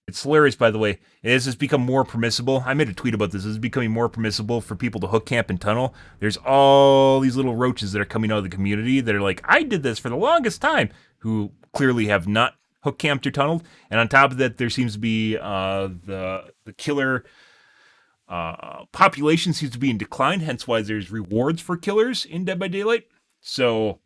It's hilarious, by the way. It has just become more permissible. I made a tweet about this. It's becoming more permissible for people to hook camp and tunnel. There's all these little roaches that are coming out of the community that are like, I did this for the longest time, who clearly have not hook camped or tunneled. And on top of that, there seems to be the killer population seems to be in decline. Hence why there's rewards for killers in Dead by Daylight. So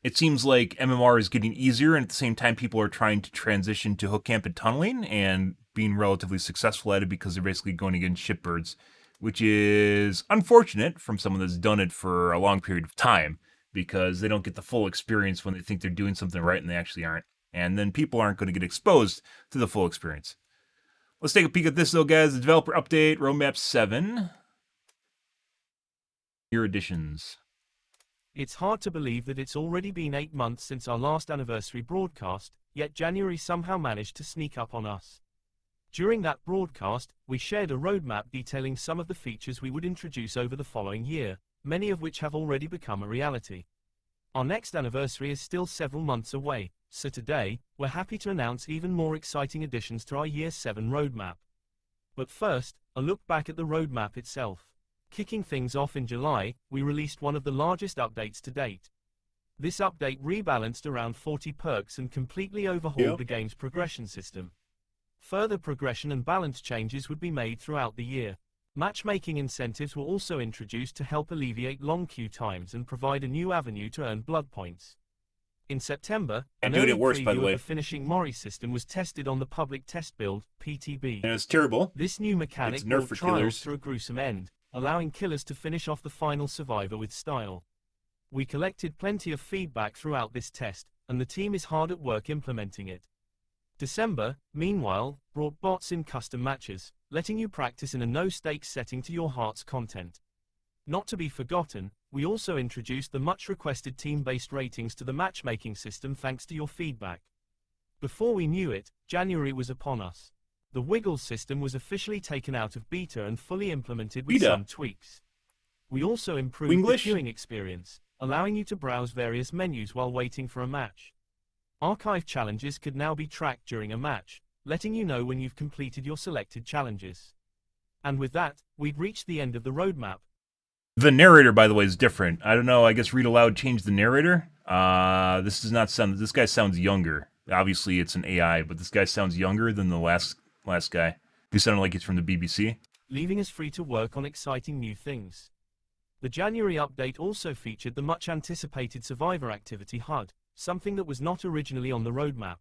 it seems like MMR is getting easier, and at the same time, people are trying to transition to hook camp and tunneling and being relatively successful at it because they're basically going against shitbirds, which is unfortunate from someone that's done it for a long period of time because they don't get the full experience when they think they're doing something right and they actually aren't. And then people aren't going to get exposed to the full experience. Let's take a peek at this, though, guys. The developer update, Roadmap 7. Year additions. It's hard to believe that it's already been 8 months since our last anniversary broadcast, yet January somehow managed to sneak up on us. During that broadcast, we shared a roadmap detailing some of the features we would introduce over the following year, many of which have already become a reality. Our next anniversary is still several months away, so today, we're happy to announce even more exciting additions to our Year 7 roadmap. But first, a look back at the roadmap itself. Kicking things off in July, we released one of the largest updates to date. This update rebalanced around 40 perks and completely overhauled the game's progression system. Further progression and balance changes would be made throughout the year. Matchmaking incentives were also introduced to help alleviate long queue times and provide a new avenue to earn blood points. In September, an early preview of the finishing Mori system was tested on the public test build, PTB. And it's terrible. This new mechanic brought trials to a gruesome end, allowing killers to finish off the final survivor with style. We collected plenty of feedback throughout this test, and the team is hard at work implementing it. December, meanwhile, brought bots in custom matches, letting you practice in a no-stakes setting to your heart's content. Not to be forgotten, we also introduced the much-requested team-based ratings to the matchmaking system thanks to your feedback. Before we knew it, January was upon us. The Wiggle system was officially taken out of beta and fully implemented with some tweaks. We also improved the queuing experience, allowing you to browse various menus while waiting for a match. Archive challenges could now be tracked during a match, letting you know when you've completed your selected challenges. And with that, we'd reached the end of the roadmap. The narrator, by the way, is different. I don't know, I guess Read Aloud changed the narrator. This does not sound, this guy sounds younger. Obviously, it's an AI, but this guy sounds younger than the last guy. He sounded like he's from the BBC. Leaving us free to work on exciting new things. The January update also featured the much-anticipated Survivor Activity HUD, something that was not originally on the roadmap.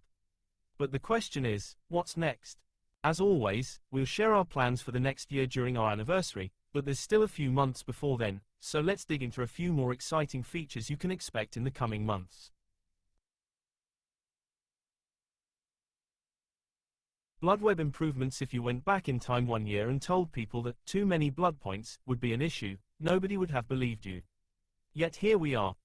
But the question is, what's next? As always, we'll share our plans for the next year during our anniversary, but there's still a few months before then, so let's dig into a few more exciting features you can expect in the coming months. Bloodweb improvements. If you went back in time 1 year and told people that too many blood points would be an issue, nobody would have believed you. Yet here we are.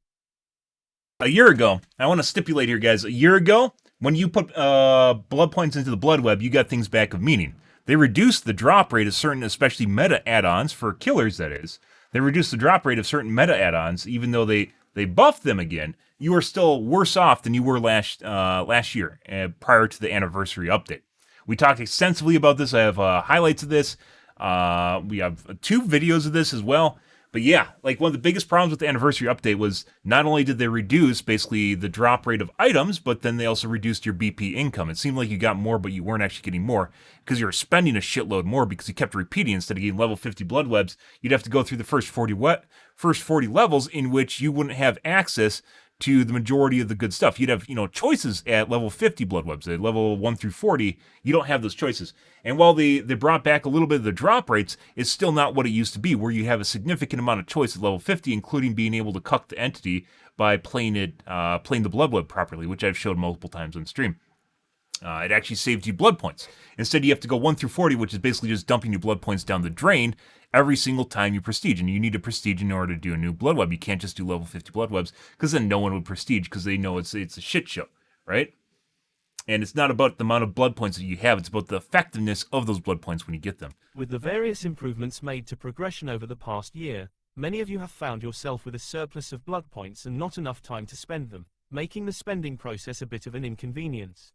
A year ago, I want to stipulate here, guys, a year ago, when you put blood points into the Bloodweb, you got things back of meaning. They reduced the drop rate of certain, especially meta add-ons, for killers, that is. They reduced the drop rate of certain meta add-ons, even though they buffed them again. You are still worse off than you were last year, prior to the anniversary update. We talked extensively about this. I have highlights of this. We have 2 videos of this as well. But yeah, like one of the biggest problems with the anniversary update was not only did they reduce basically the drop rate of items, but then they also reduced your BP income. It seemed like you got more, but you weren't actually getting more because you were spending a shitload more because you kept repeating. Instead of getting level 50 blood webs, you'd have to go through the first 40 levels in which you wouldn't have access to the majority of the good stuff. You'd have, choices at level 50 blood webs. At level 1 through 40, you don't have those choices. And while they brought back a little bit of the drop rates, it's still not what it used to be, where you have a significant amount of choice at level 50, including being able to cuck the entity by playing the blood web properly, which I've showed multiple times on stream. It actually saved you blood points. Instead, you have to go 1 through 40, which is basically just dumping your blood points down the drain every single time you prestige. And you need a prestige in order to do a new blood web. You can't just do level 50 blood webs, because then no one would prestige, because they know it's a shit show, right? And it's not about the amount of blood points that you have, it's about the effectiveness of those blood points when you get them. With the various improvements made to progression over the past year, many of you have found yourself with a surplus of blood points and not enough time to spend them, making the spending process a bit of an inconvenience.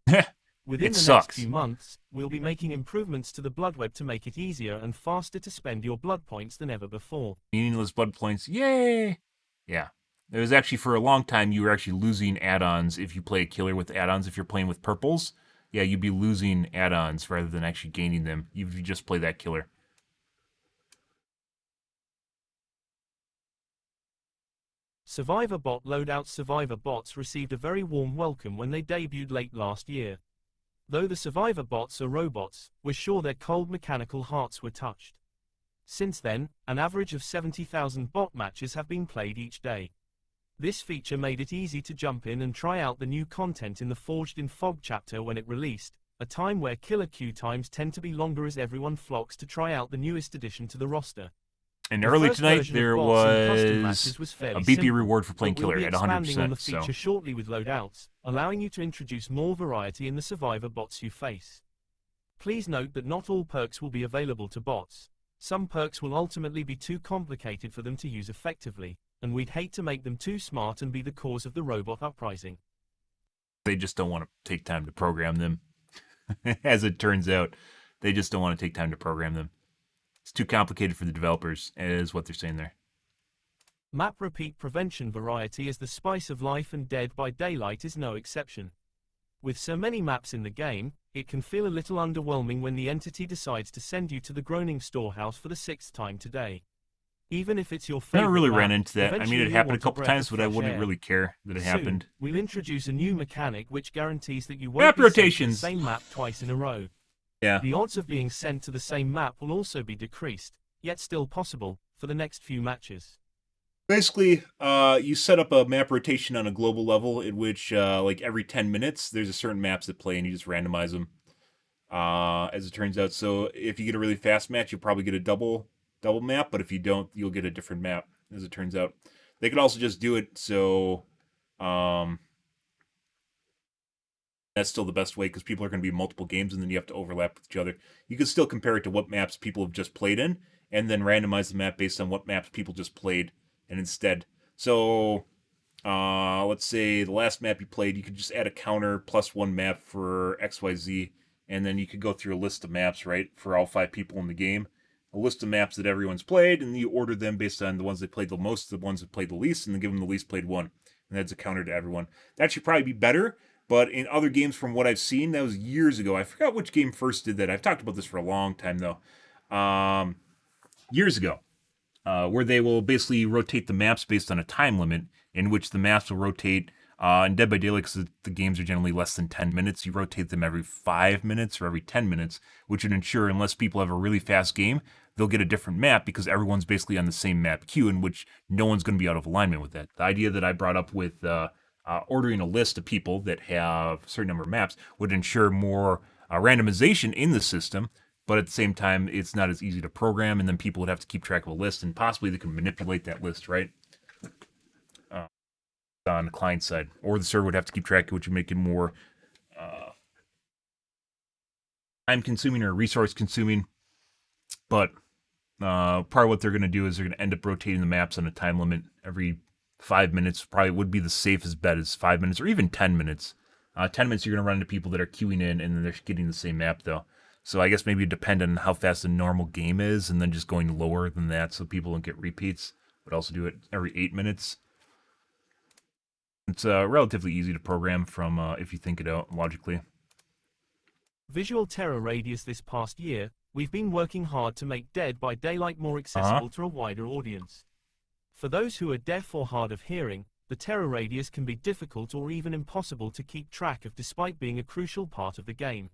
Within It the next sucks. few months, we'll be making improvements to the blood web to make it easier and faster to spend your blood points than ever before. Meaningless blood points, yay! Yeah. It was actually, for a long time, you were actually losing add-ons if you play a killer with add-ons. If you're playing with purples, yeah, you'd be losing add-ons rather than actually gaining them if you just play that killer. Survivor Bot loadout. Survivor Bots received a very warm welcome when they debuted late last year. Though the Survivor Bots are robots, we're sure their cold mechanical hearts were touched. Since then, an average of 70,000 bot matches have been played each day. This feature made it easy to jump in and try out the new content in the Forged in Fog chapter when it released, a time where killer queue times tend to be longer as everyone flocks to try out the newest addition to the roster. And The early first tonight, version of there bots in custom was matches was a fairly BP simple, reward for playing but we'll killer be at expanding on the 100%. feature So shortly with loadouts, allowing you to introduce more variety in the survivor bots you face. Please note that not all perks will be available to bots. Some perks will ultimately be too complicated for them to use effectively, and we'd hate to make them too smart and be the cause of the robot uprising. they just don't want to take time to program them. As it turns out, they just don't want to take time to program them. It's too complicated for the developers, is what they're saying there. Map repeat prevention. Variety is the spice of life, and Dead by Daylight is no exception. With so many maps in the game, it can feel a little underwhelming when the entity decides to send you to the groaning storehouse for the 6th time today. Even if it's your I favorite never really map, ran into that. I mean, eventually it you'll happened a want couple breath times, of but I fresh wouldn't air. really care that it happened. Soon, we'll introduce a new mechanic which guarantees that you Map won't be sent to the rotations. same map twice in a row. Yeah. The odds of being sent to the same map will also be decreased, yet still possible, for the next few matches. Basically, you set up a map rotation on a global level in which, like, every 10 minutes, there's a certain maps that play, and you just randomize them, as it turns out. So if you get a really fast match, you'll probably get a double map, but if you don't, you'll get a different map, as it turns out. They could also just do it so that's still the best way, because people are going to be multiple games, and then you have to overlap with each other. You can still compare it to what maps people have just played in, and then randomize the map based on what maps people just played, and instead. So, let's say the last map you played, you could just add a counter plus one map for XYZ, and then you could go through a list of maps, right, for all 5 people in the game. A list of maps that everyone's played, and you order them based on the ones that played the most, the ones that played the least, and then give them the least played one. And that's a counter to everyone. That should probably be better, but in other games from what I've seen, that was years ago. I forgot which game first did that. I've talked about this for a long time, though. Years ago. Where they will basically rotate the maps based on a time limit, in which the maps will rotate. In Dead by Daylight, because the games are generally less than 10 minutes, you rotate them every 5 minutes or every 10 minutes, which would ensure, unless people have a really fast game, they'll get a different map because everyone's basically on the same map queue, in which no one's going to be out of alignment with that. The idea that I brought up with ordering a list of people that have a certain number of maps would ensure more randomization in the system, but at the same time, it's not as easy to program, and then people would have to keep track of a list, and possibly they can manipulate that list, right? On the client side, or the server would have to keep track of, which would make it more time consuming or resource consuming. But part of what they're going to do is they're going to end up rotating the maps on a time limit every 5 minutes. Probably would be the safest bet, is 5 minutes or even 10 minutes. 10 minutes, you're going to run into people that are queuing in, and then they're getting the same map, though. So I guess maybe it depend on how fast a normal game is, and then just going lower than that so people don't get repeats. But also do it every 8 minutes. It's relatively easy to program from if you think it out logically. Visual terror radius. This past year, we've been working hard to make Dead by Daylight more accessible to a wider audience. For those who are deaf or hard of hearing, the terror radius can be difficult or even impossible to keep track of, despite being a crucial part of the game.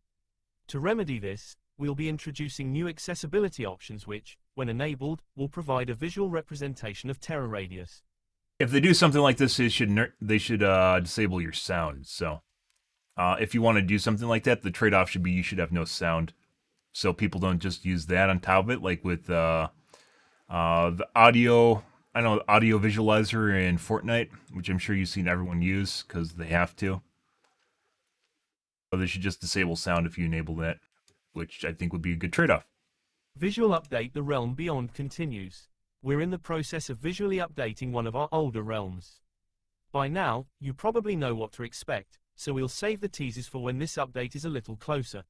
To remedy this, we'll be introducing new accessibility options which, when enabled, will provide a visual representation of terror radius. If they do something like this, they should disable your sound. So if you want to do something like that, the trade-off should be you should have no sound, so people don't just use that on top of it, like with the audio. I know audio visualizer in Fortnite, which I'm sure you've seen everyone use because they have to. But they should just disable sound if you enable that, which I think would be a good trade-off. Visual update. The Realm Beyond continues. We're in the process of visually updating one of our older realms. By now, you probably know what to expect, so we'll save the teases for when this update is a little closer.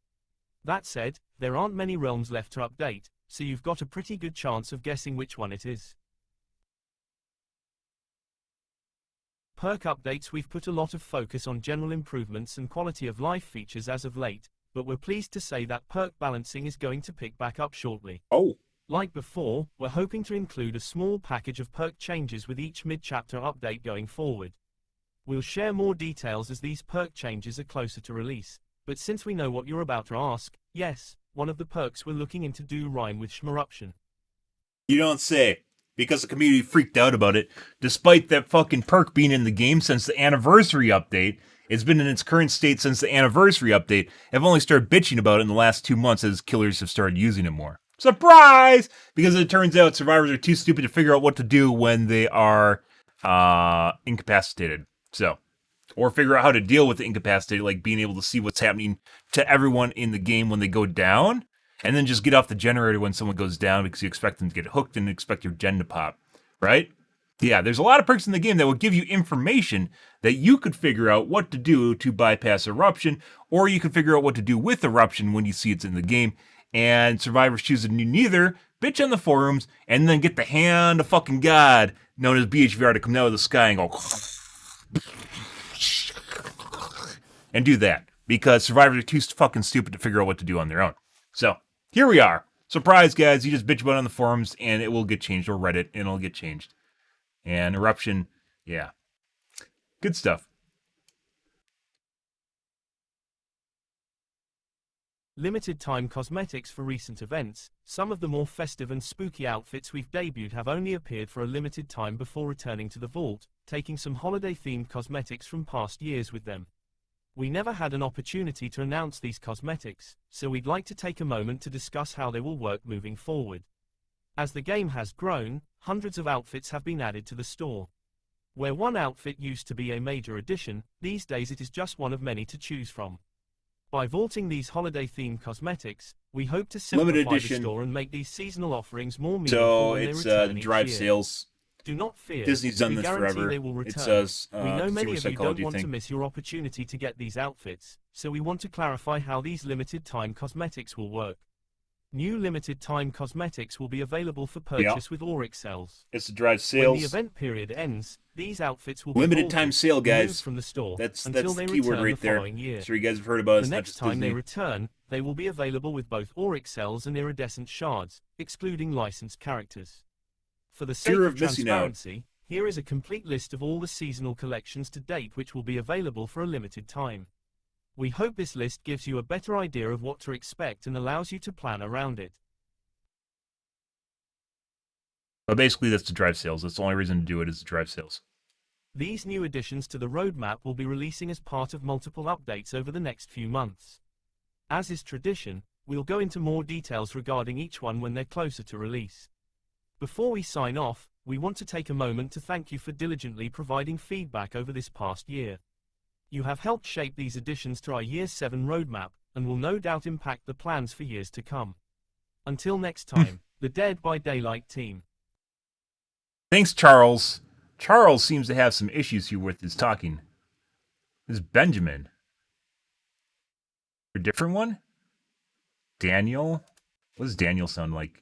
That said, there aren't many realms left to update, so you've got a pretty good chance of guessing which one it is. Perk updates. We've put a lot of focus on general improvements and quality of life features as of late, but we're pleased to say that perk balancing is going to pick back up shortly. Oh. Like before, we're hoping to include a small package of perk changes with each mid-chapter update going forward. We'll share more details as these perk changes are closer to release, but since we know what you're about to ask, yes, one of the perks we're looking into do rhyme with Eruption. You don't say. Because the community freaked out about it, despite that fucking perk being in the game since the anniversary update. It's been in its current state since the anniversary update. I've only started bitching about it in the last 2 months as killers have started using it more. Surprise! Because it turns out survivors are too stupid to figure out what to do when they are incapacitated. So, or figure out how to deal with the incapacitated, like being able to see what's happening to everyone in the game when they go down, and then just get off the generator when someone goes down because you expect them to get hooked and expect your gen to pop, right? Yeah, there's a lot of perks in the game that will give you information that you could figure out what to do to bypass Eruption, or you can figure out what to do with Eruption when you see it's in the game, and survivors choose to do neither, bitch on the forums, and then get the hand of fucking God, known as BHVR, to come down out of the sky and go and do that, because survivors are too fucking stupid to figure out what to do on their own. So, here we are. Surprise, guys. You just bitch about it on the forums, and it will get changed, or Reddit, and it'll get changed. And Eruption, yeah. Good stuff. Limited time cosmetics for recent events. Some of the more festive and spooky outfits we've debuted have only appeared for a limited time before returning to the vault, taking some holiday-themed cosmetics from past years with them. We never had an opportunity to announce these cosmetics, so we'd like to take a moment to discuss how they will work moving forward. As the game has grown, hundreds of outfits have been added to the store. Where one outfit used to be a major addition, these days it is just one of many to choose from. By vaulting these holiday-themed cosmetics, we hope to simplify the store and make these seasonal offerings more meaningful when they return each drive year. sales. Do not fear. Disney's done we this guarantee forever. They will return. It's we know many of you don't want thing. to miss your opportunity to get these outfits, so we want to clarify how these limited-time cosmetics will work. New limited-time cosmetics will be available for purchase with Oryx cells. It's to drive sales. When the event period ends, these outfits will be limited-time sale, guys. from the store that's until the they keyword return right the there. following year. Sure, you guys have heard about it. The next time they return, they will be available with both Oryx cells and iridescent shards, excluding licensed characters. For the sake of transparency, here is a complete list of all the seasonal collections to date which will be available for a limited time. We hope this list gives you a better idea of what to expect and allows you to plan around it. But basically that's to drive sales. That's the only reason to do it is to drive sales. These new additions to the roadmap will be releasing as part of multiple updates over the next few months. As is tradition, we'll go into more details regarding each one when they're closer to release. Before we sign off, we want to take a moment to thank you for diligently providing feedback over this past year. You have helped shape these additions to our Year 7 roadmap, and will no doubt impact the plans for years to come. Until next time, the Dead by Daylight team. Thanks, Charles. Charles seems to have some issues here with his talking. This is Benjamin. A different one? Daniel? What does Daniel sound like?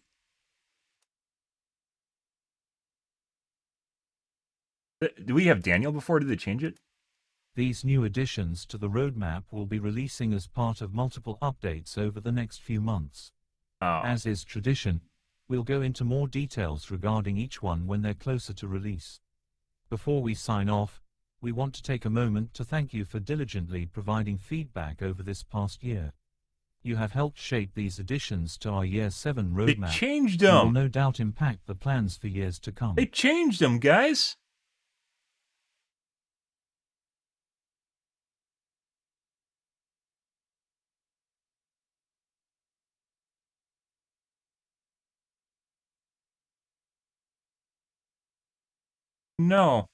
Do we have Daniel before? Did they change it? These new additions to the roadmap will be releasing as part of multiple updates over the next few months. Oh. As is tradition, we'll go into more details regarding each one when they're closer to release. Before we sign off, we want to take a moment to thank you for diligently providing feedback over this past year. You have helped shape these additions to our Year 7 roadmap. They changed and will them. no doubt impact the plans for years to come. They changed them, guys. No.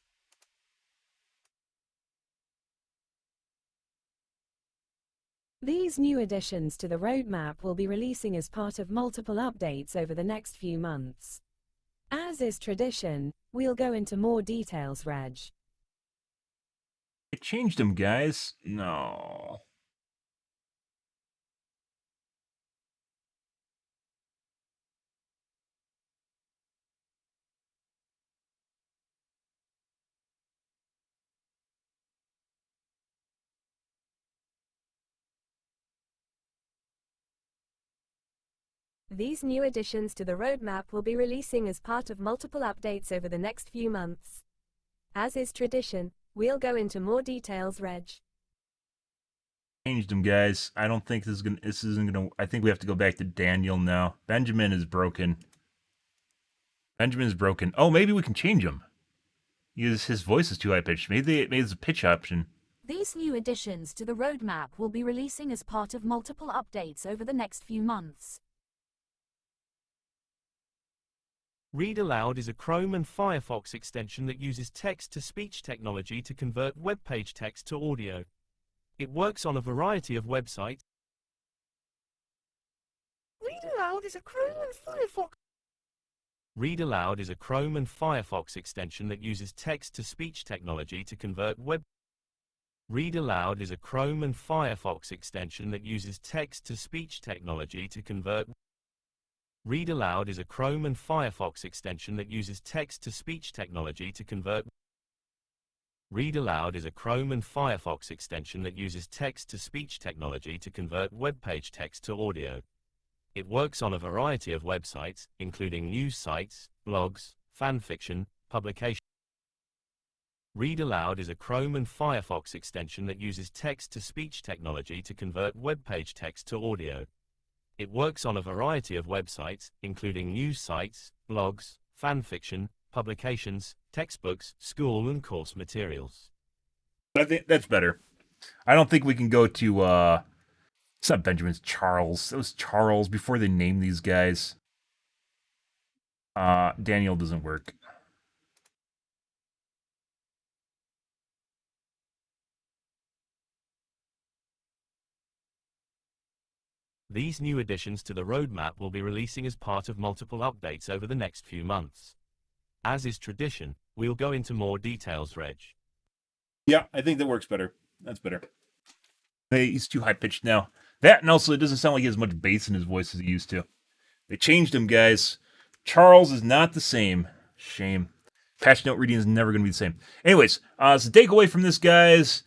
These new additions to the roadmap will be releasing as part of multiple updates over the next few months. As is tradition, we'll go into more details, Reg. I changed them, guys. No. These new additions to the roadmap will be releasing as part of multiple updates over the next few months. As is tradition, we'll go into more details, Reg. Changed them, guys. I don't think this isn't gonna. I think we have to go back to Daniel now. Benjamin is broken. Benjamin is broken. Oh, maybe we can change him. His voice is too high pitched. Maybe it's a pitch option. These new additions to the roadmap will be releasing as part of multiple updates over the next few months. Read Aloud is a Chrome and Firefox extension that uses text-to-speech technology to convert web page text to audio. It works on a variety of websites. Read Aloud is a Chrome and Firefox. Read Aloud is a Chrome and Firefox extension that uses text-to-speech technology to convert web. Read Aloud is a Chrome and Firefox extension that uses text-to-speech technology to convert. Read Aloud is a Chrome and Firefox extension that uses text-to-speech technology to convert. Read Aloud is a Chrome and Firefox extension that uses text-to-speech technology to convert web page text to audio. It works on a variety of websites, including news sites, blogs, fanfiction, publications. Read Aloud is a Chrome and Firefox extension that uses text-to-speech technology to convert web page text to audio. It works on a variety of websites, including news sites, blogs, fanfiction, publications, textbooks, school and course materials. I think that's better. I don't think we can go to, it's not Benjamin's, Charles. It was Charles before they named these guys. Daniel doesn't work. These new additions to the roadmap will be releasing as part of multiple updates over the next few months. As is tradition, we'll go into more details, Reg. Yeah, I think that works better. That's better. He's too high pitched now. That, and also it doesn't sound like he has much bass in his voice as he used to. They changed him, guys. Charles is not the same. Shame. Patch note reading is never going to be the same. Anyways, so takeaway from this, guys.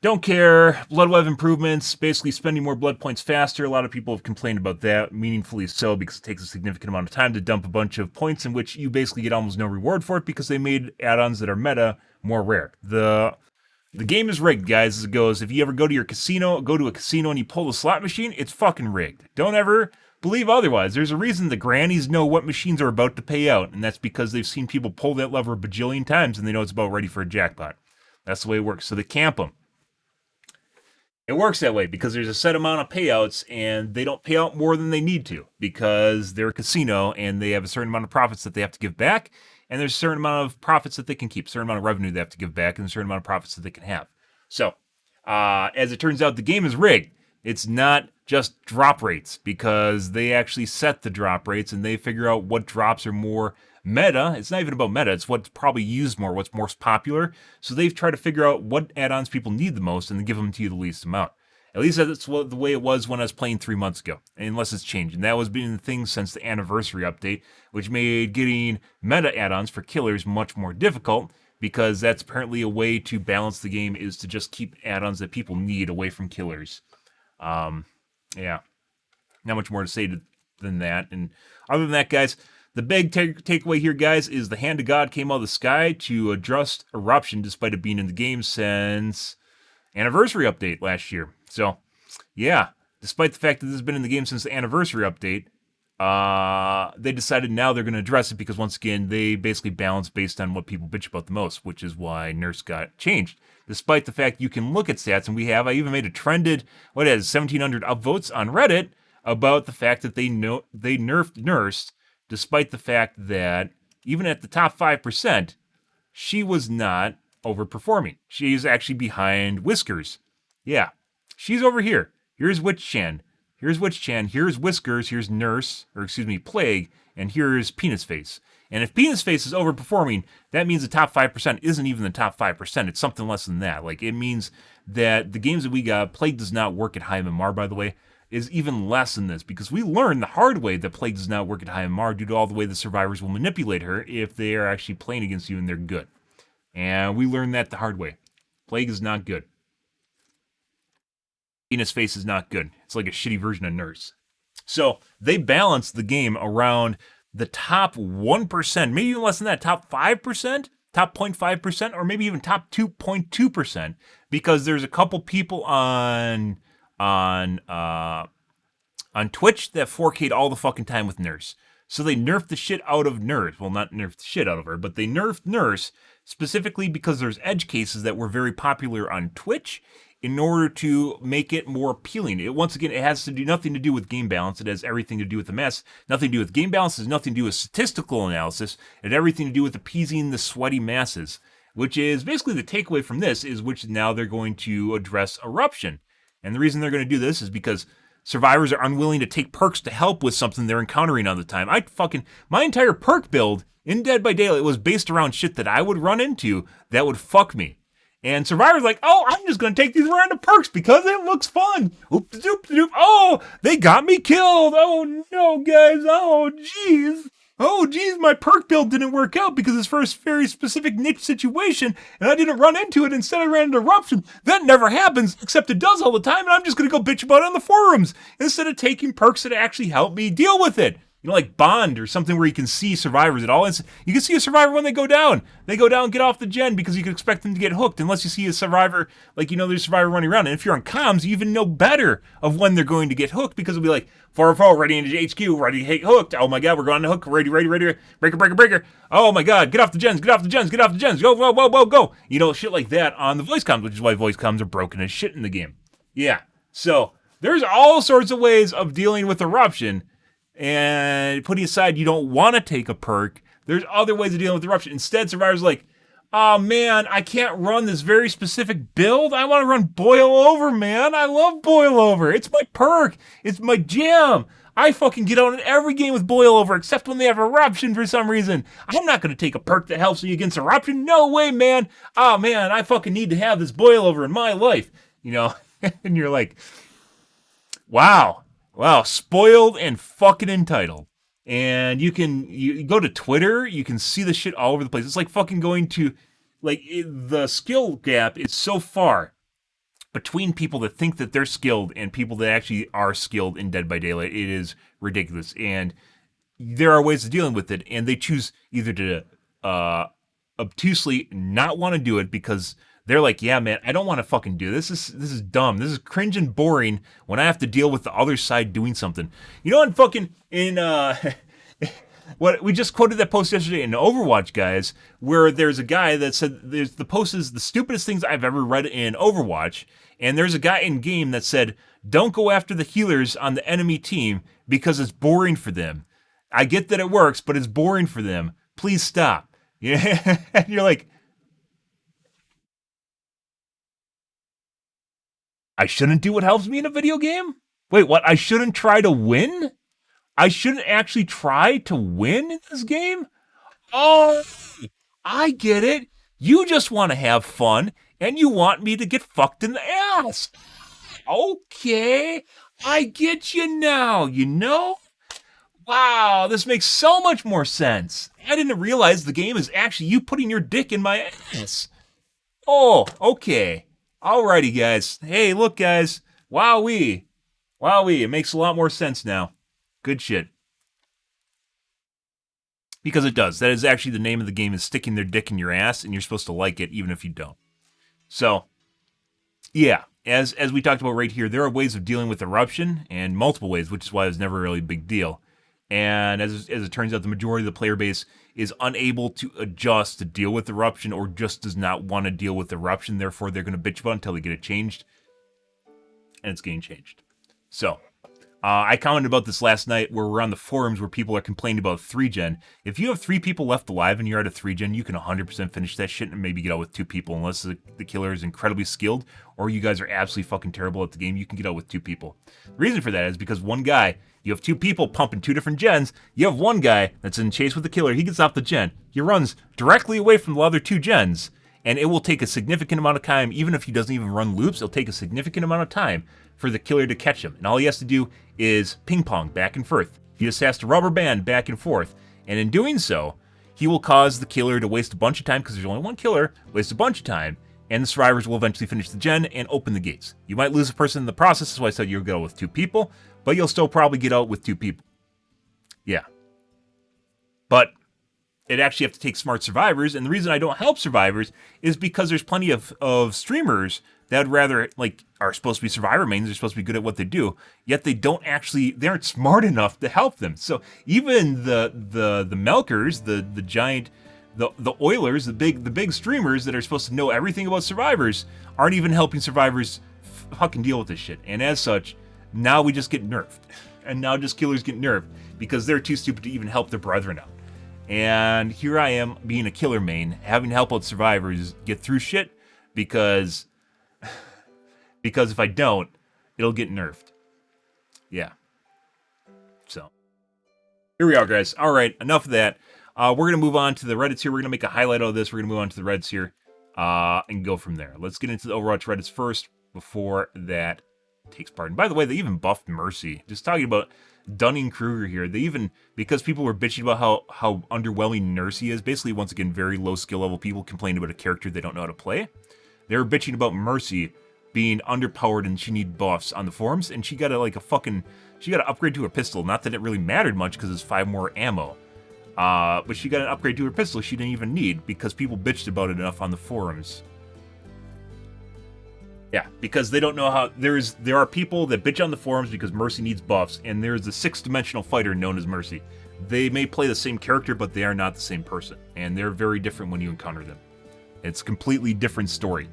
Don't care. Blood web improvements, basically spending more blood points faster. A lot of people have complained about that, meaningfully so, because it takes a significant amount of time to dump a bunch of points in which you basically get almost no reward for it because they made add-ons that are meta more rare. The game is rigged, guys, as it goes. If you ever go to a casino and you pull the slot machine, it's fucking rigged. Don't ever believe otherwise. There's a reason the grannies know what machines are about to pay out, and that's because they've seen people pull that lever a bajillion times and they know it's about ready for a jackpot. That's the way it works. So they camp them. It works that way because there's a set amount of payouts and they don't pay out more than they need to because they're a casino and they have a certain amount of profits that they have to give back, and there's a certain amount of profits that they can keep, a certain amount of revenue they have to give back, and a certain amount of profits that they can have. So, as it turns out, the game is rigged. It's not just drop rates because they actually set the drop rates and they figure out what drops are more meta. It's not even about meta. It's what's probably used more, what's most popular. So they've tried to figure out what add-ons people need the most and then give them to you the least amount. At least that's the way it was when I was playing 3 months ago, unless it's changed. And that was been the thing since the anniversary update, which made getting meta add-ons for killers much more difficult because that's apparently a way to balance the game is to just keep add-ons that people need away from killers. Yeah, not much more to say than that. And other than that, guys, the big takeaway here, guys, is the hand of God came out of the sky to address Eruption despite it being in the game since anniversary update last year. So, yeah, despite the fact that this has been in the game since the anniversary update, they decided now they're going to address it because, once again, they basically balance based on what people bitch about the most, which is why Nurse got changed. Despite the fact you can look at stats, and I even made a trended, 1,700 upvotes on Reddit about the fact that they nerfed Nurse, despite the fact that even at the top 5%, she was not overperforming. She's actually behind Whiskers. Yeah, she's over here. Here's Witch-Chan. Here's Whiskers, here's Nurse, Plague, and here's Penis Face. And if Penis Face is overperforming, that means the top 5% isn't even the top 5%. It's something less than that. Like, it means that the games that we got, Plague does not work at high MMR, by the way, is even less than this, because we learned the hard way that Plague does not work at high MMR due to all the way the survivors will manipulate her if they are actually playing against you and they're good. And we learned that the hard way. Plague is not good. Penis Face is not good. It's like a shitty version of Nurse. So they balance the game around the top 1%, maybe even less than that, top 5%, top 0.5%, or maybe even top 2.2%, because there's a couple people on Twitch that 4K'd all the fucking time with Nurse. So they nerfed the shit out of Nurse. Well, not nerfed the shit out of her, but they nerfed Nurse specifically because there's edge cases that were very popular on Twitch in order to make it more appealing. Once again, it has to do nothing to do with game balance. It has everything to do with the mess. Nothing to do with game balance. It has nothing to do with statistical analysis. It has everything to do with appeasing the sweaty masses, which is basically the takeaway from this, is which now they're going to address Eruption. And the reason they're going to do this is because survivors are unwilling to take perks to help with something they're encountering all the time. My entire perk build in Dead by Daylight was based around shit that I would run into that would fuck me. And survivors like, oh, I'm just going to take these random perks because it looks fun. Oop-de-doop-de-doop. Oh, they got me killed. Oh, no, guys. Oh, jeez. Oh, geez, my perk build didn't work out because it's for a very specific niche situation, and I didn't run into it. Instead, I ran into Eruption. That never happens, except it does all the time, and I'm just going to go bitch about it on the forums instead of taking perks that actually help me deal with it. You know, like Bond or something where you can see survivors at all. You can see a survivor when they go down. They go down, get off the gen because you can expect them to get hooked unless you see a survivor, like, there's a survivor running around. And if you're on comms, you even know better of when they're going to get hooked because it'll be like, 404, ready into HQ, ready to get hooked. Oh my God, we're going to hook. Ready. Breaker. Oh my God, get off the gens. Go. Shit like that on the voice comms, which is why voice comms are broken as shit in the game. Yeah. So there's all sorts of ways of dealing with Eruption. And putting aside you don't want to take a perk, there's other ways of dealing with Eruption. Instead, survivors are like, oh man, I can't run this very specific build. I want to run Boil Over, man. I love Boil Over. It's my perk. It's my jam. I fucking get on in every game with Boil Over, except when they have Eruption for some reason. I'm not going to take a perk that helps me against Eruption. No way, man. Oh man, I fucking need to have this Boil Over in my life. And you're like, wow, spoiled and fucking entitled. And you go to Twitter, you can see the shit all over the place. It's like fucking going to, the skill gap is so far between people that think that they're skilled and people that actually are skilled in Dead by Daylight. It is ridiculous. And there are ways of dealing with it, and they choose either to obtusely not want to do it because they're like, yeah, man, I don't want to fucking do this. This is dumb. This is cringe and boring when I have to deal with the other side doing something. What we just quoted that post yesterday in Overwatch, guys, where there's a guy that said the post is the stupidest things I've ever read in Overwatch, and there's a guy in game that said, don't go after the healers on the enemy team because it's boring for them. I get that it works, but it's boring for them. Please stop. Yeah, and you're like, I shouldn't do what helps me in a video game? Wait, what? I shouldn't try to win? I shouldn't actually try to win in this game? Oh, I get it. You just want to have fun, and you want me to get fucked in the ass. Okay, I get you now, Wow, this makes so much more sense. I didn't realize the game is actually you putting your dick in my ass. Oh, okay. Alrighty, guys. Hey, look, guys. Wowee. It makes a lot more sense now. Good shit. Because it does. That is actually the name of the game, is sticking their dick in your ass, and you're supposed to like it even if you don't. So, yeah. As we talked about right here, there are ways of dealing with Eruption, and multiple ways, which is why it was never really a big deal. And as it turns out, the majority of the player base is unable to adjust to deal with Eruption, or just does not want to deal with Eruption. Therefore, they're going to bitch about it until they get it changed. And it's getting changed. So, I commented about this last night where we're on the forums where people are complaining about 3-gen. If you have 3 people left alive and you're at a 3-gen, you can 100% finish that shit and maybe get out with 2 people unless the killer is incredibly skilled or you guys are absolutely fucking terrible at the game. You can get out with 2 people. The reason for that is because one guy, you have 2 people pumping 2 different gens. You have one guy that's in chase with the killer. He gets off the gen. He runs directly away from the other 2 gens. And it will take a significant amount of time, even if he doesn't even run loops, it'll take a significant amount of time for the killer to catch him. And all he has to do is ping pong back and forth. He just has to rubber band back and forth. And in doing so, he will cause the killer to waste a bunch of time, because there's only one killer, waste a bunch of time, and the survivors will eventually finish the gen and open the gates. You might lose a person in the process, that's why I said you'll get out with 2 people, but you'll still probably get out with 2 people. Yeah. But it actually have to take smart survivors, and the reason I don't help survivors is because there's plenty of streamers that would rather, like, are supposed to be survivor mains, they're supposed to be good at what they do, yet they aren't smart enough to help them. So even the milkers, the giant, the oilers, the big streamers that are supposed to know everything about survivors aren't even helping survivors fucking deal with this shit. And as such, now we just get nerfed. And now just killers get nerfed because they're too stupid to even help their brethren out. And here I am, being a killer main, having to help out survivors get through shit because if I don't, it'll get nerfed. Yeah. So, here we are, guys. All right, enough of that. We're going to move on to the Reddits here. We're going to make a highlight of this. We're going to move on to the Reddits here and go from there. Let's get into the Overwatch Reddits first before that takes part. And by the way, they even buffed Mercy. Just talking about Dunning-Kruger here. They even, because people were bitching about how underwhelming Mercy is, basically, once again, very low skill level people complaining about a character they don't know how to play. They were bitching about Mercy being underpowered and she needed buffs on the forums, and she got she got to upgrade to her pistol. Not that it really mattered much because it's 5 more ammo. But she got an upgrade to her pistol she didn't even need because people bitched about it enough on the forums. Yeah, because they don't know how... There are people that bitch on the forums because Mercy needs buffs, and there's a 6-dimensional fighter known as Mercy. They may play the same character, but they are not the same person, and they're very different when you encounter them. It's a completely different story.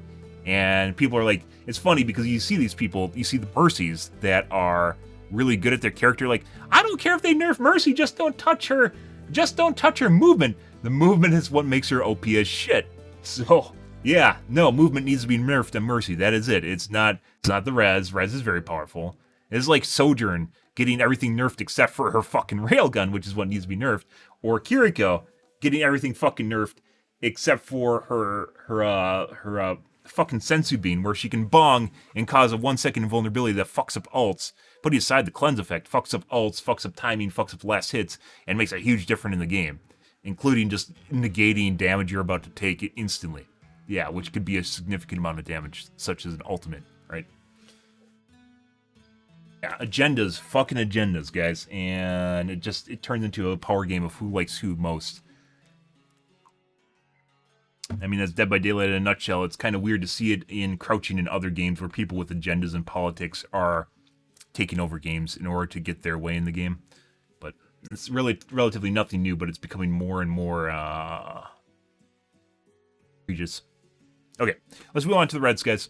And people are like... It's funny because you see these people, you see the Mercies that are really good at their character, like, I don't care if they nerf Mercy, just don't touch her. Just don't touch her movement. The movement is what makes her OP as shit. So... yeah, no, movement needs to be nerfed on Mercy. That is it. It's not the Res. Res is very powerful. It's like Sojourn getting everything nerfed except for her fucking railgun, which is what needs to be nerfed. Or Kiriko getting everything fucking nerfed except for her fucking Sensu Bean, where she can bong and cause a 1-second invulnerability that fucks up ults. Putting aside the cleanse effect, fucks up ults, fucks up timing, fucks up last hits, and makes a huge difference in the game, including just negating damage you're about to take instantly. Yeah, which could be a significant amount of damage, such as an ultimate, right? Yeah, agendas, fucking agendas, guys. And it turns into a power game of who likes who most. I mean, that's Dead by Daylight in a nutshell. It's kind of weird to see it encroaching in other games where people with agendas and politics are taking over games in order to get their way in the game. But it's really relatively nothing new, but it's becoming more and more egregious. Okay, let's move on to the Reds, guys.